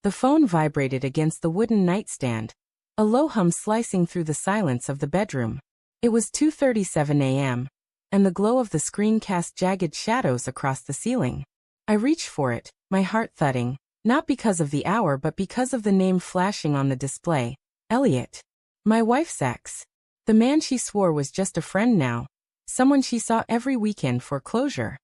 The phone vibrated against the wooden nightstand, a low hum slicing through the silence of the bedroom. It was 2:37 a.m., and the glow of the screen cast jagged shadows across the ceiling. I reached for it, my heart thudding, not because of the hour but because of the name flashing on the display. Elliot. My wife's ex. The man she swore was just a friend now, someone she saw every weekend for closure.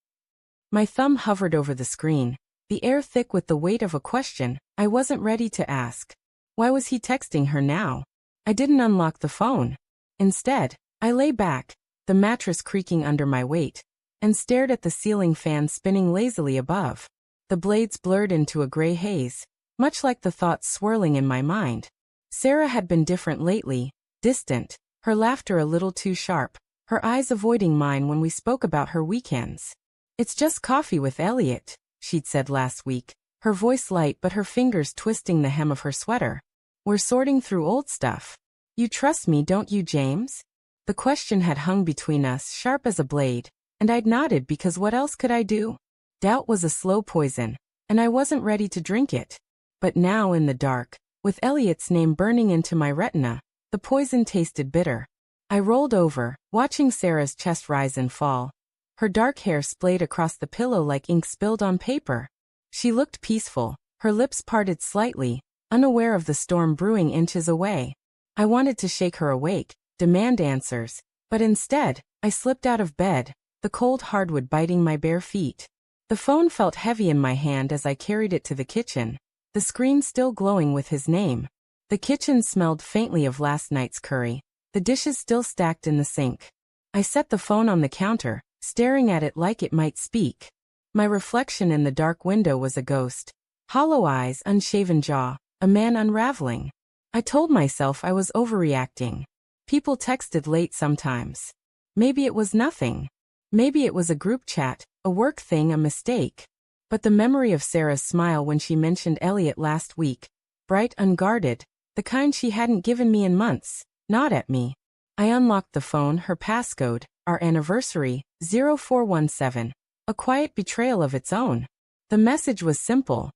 My thumb hovered over the screen, the air thick with the weight of a question I wasn't ready to ask. Why was he texting her now? I didn't unlock the phone. Instead, I lay back, the mattress creaking under my weight, and stared at the ceiling fan spinning lazily above. The blades blurred into a gray haze, much like the thoughts swirling in my mind. Sarah had been different lately, distant, her laughter a little too sharp, her eyes avoiding mine when we spoke about her weekends. "It's just coffee with Elliot," she'd said last week, her voice light but her fingers twisting the hem of her sweater. "We're sorting through old stuff. You trust me, don't you, James?" The question had hung between us, sharp as a blade, and I'd nodded because what else could I do? Doubt was a slow poison, and I wasn't ready to drink it. But now in the dark, with Elliot's name burning into my retina, the poison tasted bitter. I rolled over, watching Sarah's chest rise and fall. Her dark hair splayed across the pillow like ink spilled on paper. She looked peaceful, her lips parted slightly, unaware of the storm brewing inches away. I wanted to shake her awake, demand answers, but instead, I slipped out of bed, the cold hardwood biting my bare feet. The phone felt heavy in my hand as I carried it to the kitchen, the screen still glowing with his name. The kitchen smelled faintly of last night's curry, the dishes still stacked in the sink. I set the phone on the counter, staring at it like it might speak. My reflection in the dark window was a ghost. Hollow eyes, unshaven jaw, a man unraveling. I told myself I was overreacting. People texted late sometimes. Maybe it was nothing. Maybe it was a group chat, a work thing, a mistake. But the memory of Sarah's smile when she mentioned Elliot last week, bright, unguarded, the kind she hadn't given me in months, not at me. I unlocked the phone, her passcode, our anniversary, 0417, a quiet betrayal of its own. The message was simple.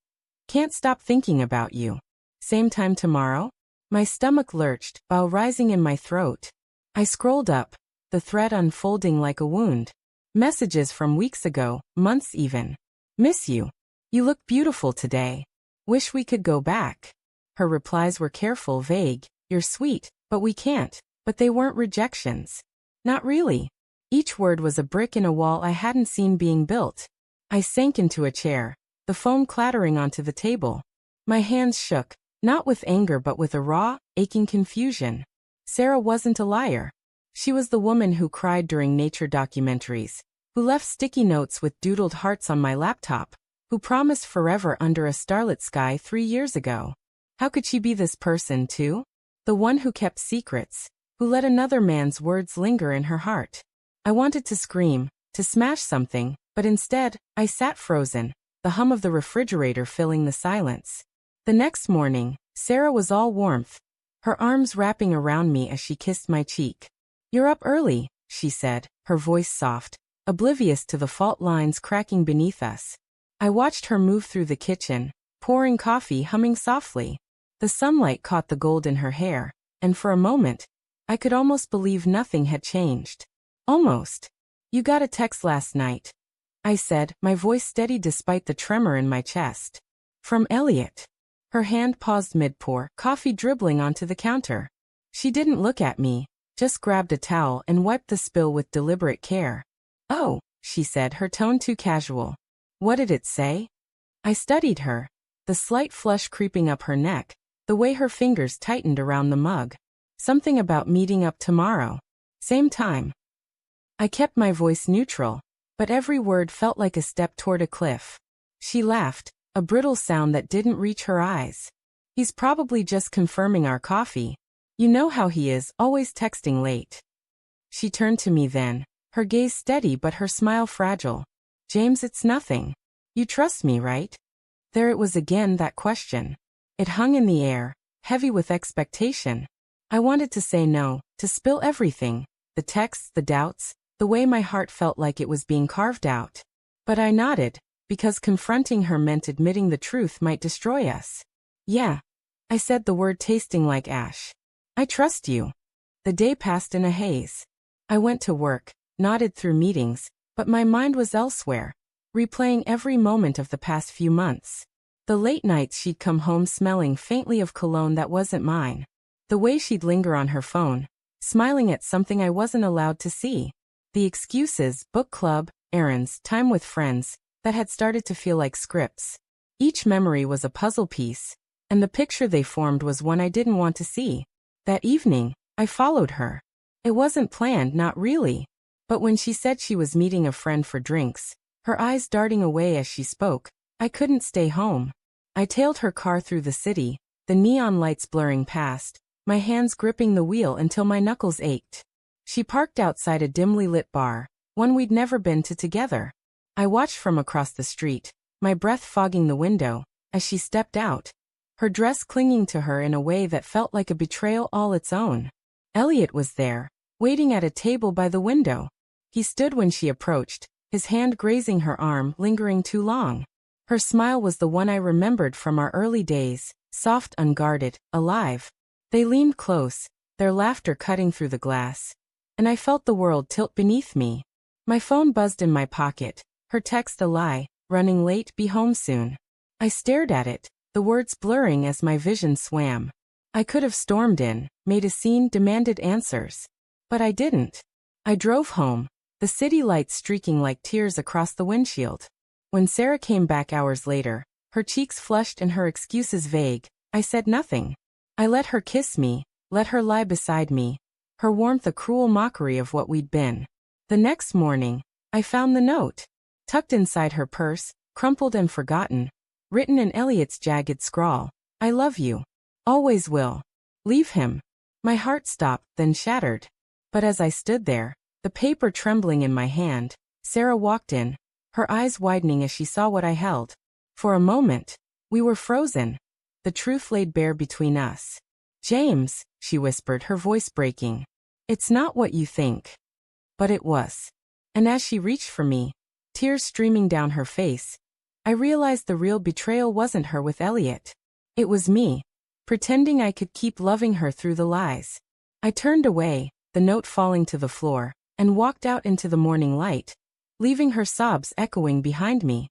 "Can't stop thinking about you. Same time tomorrow?" My stomach lurched, bile rising in my throat. I scrolled up, the thread unfolding like a wound. Messages from weeks ago, months even. "Miss you. You look beautiful today. Wish we could go back." Her replies were careful, vague. "You're sweet, but we can't." But they weren't rejections. Not really. Each word was a brick in a wall I hadn't seen being built. I sank into a chair, the phone clattering onto the table. My hands shook, not with anger but with a raw, aching confusion. Sarah wasn't a liar. She was the woman who cried during nature documentaries, who left sticky notes with doodled hearts on my laptop, who promised forever under a starlit sky 3 years ago. How could she be this person too? The one who kept secrets, who let another man's words linger in her heart. I wanted to scream, to smash something, but instead, I sat frozen, the hum of the refrigerator filling the silence. The next morning, Sarah was all warmth, her arms wrapping around me as she kissed my cheek. "You're up early," she said, her voice soft, oblivious to the fault lines cracking beneath us. I watched her move through the kitchen, pouring coffee, humming softly. The sunlight caught the gold in her hair, and for a moment, I could almost believe nothing had changed. Almost. "You got a text last night," I said, my voice steady despite the tremor in my chest. "From Elliot." Her hand paused mid-pour, coffee dribbling onto the counter. She didn't look at me, just grabbed a towel and wiped the spill with deliberate care. "Oh," she said, her tone too casual. "What did it say?" I studied her, the slight flush creeping up her neck, the way her fingers tightened around the mug. Something about meeting up tomorrow. Same time. I kept my voice neutral, but every word felt like a step toward a cliff. She laughed, a brittle sound that didn't reach her eyes. "He's probably just confirming our coffee. You know how he is, always texting late." She turned to me then, her gaze steady but her smile fragile. "James, it's nothing. You trust me, right?" There it was again, that question. It hung in the air, heavy with expectation. I wanted to say no, to spill everything, the texts, the doubts, the way my heart felt like it was being carved out. But I nodded, because confronting her meant admitting the truth might destroy us. Yeah. I said, the word tasting like ash. I trust you. The day passed in a haze. I went to work, nodded through meetings, but my mind was elsewhere, replaying every moment of the past few months. The late nights she'd come home smelling faintly of cologne that wasn't mine. The way she'd linger on her phone, smiling at something I wasn't allowed to see. The excuses, book club, errands, time with friends, that had started to feel like scripts. Each memory was a puzzle piece, and the picture they formed was one I didn't want to see. That evening, I followed her. It wasn't planned, not really. But when she said she was meeting a friend for drinks, her eyes darting away as she spoke, I couldn't stay home. I tailed her car through the city, the neon lights blurring past, my hands gripping the wheel until my knuckles ached. She parked outside a dimly lit bar, one we'd never been to together. I watched from across the street, my breath fogging the window, as she stepped out, her dress clinging to her in a way that felt like a betrayal all its own. Elliot was there, waiting at a table by the window. He stood when she approached, his hand grazing her arm, lingering too long. Her smile was the one I remembered from our early days, soft, unguarded, alive. They leaned close, their laughter cutting through the glass, and I felt the world tilt beneath me. My phone buzzed in my pocket, her text a lie, running late, be home soon. I stared at it, the words blurring as my vision swam. I could have stormed in, made a scene, demanded answers. But I didn't. I drove home, the city lights streaking like tears across the windshield. When Sarah came back hours later, her cheeks flushed and her excuses vague, I said nothing. I let her kiss me, let her lie beside me, her warmth a cruel mockery of what we'd been. The next morning, I found the note, tucked inside her purse, crumpled and forgotten, written in Elliot's jagged scrawl. I love you. Always will. Leave him. My heart stopped, then shattered. But as I stood there, the paper trembling in my hand, Sarah walked in, her eyes widening as she saw what I held. For a moment, we were frozen. The truth laid bare between us. James, she whispered, her voice breaking. It's not what you think. But it was. And as she reached for me, tears streaming down her face, I realized the real betrayal wasn't her with Elliot. It was me, pretending I could keep loving her through the lies. I turned away, the note falling to the floor, and walked out into the morning light, leaving her sobs echoing behind me.